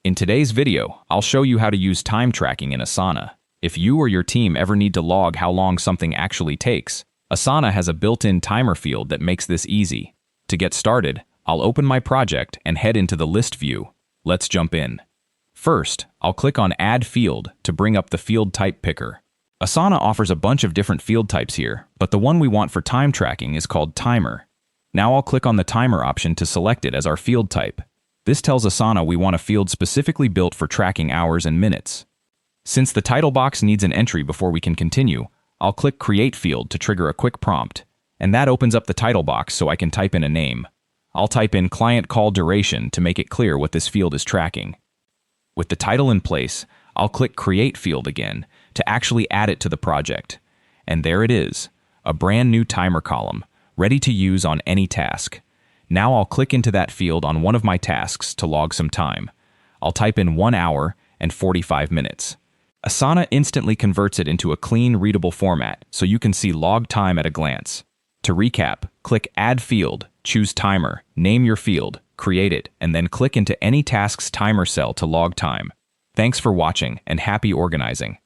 In today's video, I'll show you how to use time tracking in Asana. If you or your team ever need to log how long something actually takes, Asana has a built-in timer field that makes this easy. To get started, I'll open my project and head into the list view. Let's jump in. First, I'll click on Add Field to bring up the field type picker. Asana offers a bunch of different field types here, but the one we want for time tracking is called Timer. Now I'll click on the Timer option to select it as our field type. This tells Asana we want a field specifically built for tracking hours and minutes. Since the title box needs an entry before we can continue, I'll click Create Field to trigger a quick prompt, and that opens up the title box so I can type in a name. I'll type in Client Call Duration to make it clear what this field is tracking. With the title in place, I'll click Create Field again to actually add it to the project. And there it is, a brand new timer column, ready to use on any task. Now I'll click into that field on one of my tasks to log some time. I'll type in 1 hour and 45 minutes. Asana instantly converts it into a clean, readable format so you can see log time at a glance. To recap, click Add Field, choose Timer, name your field, create it, and then click into any task's timer cell to log time. Thanks for watching and happy organizing.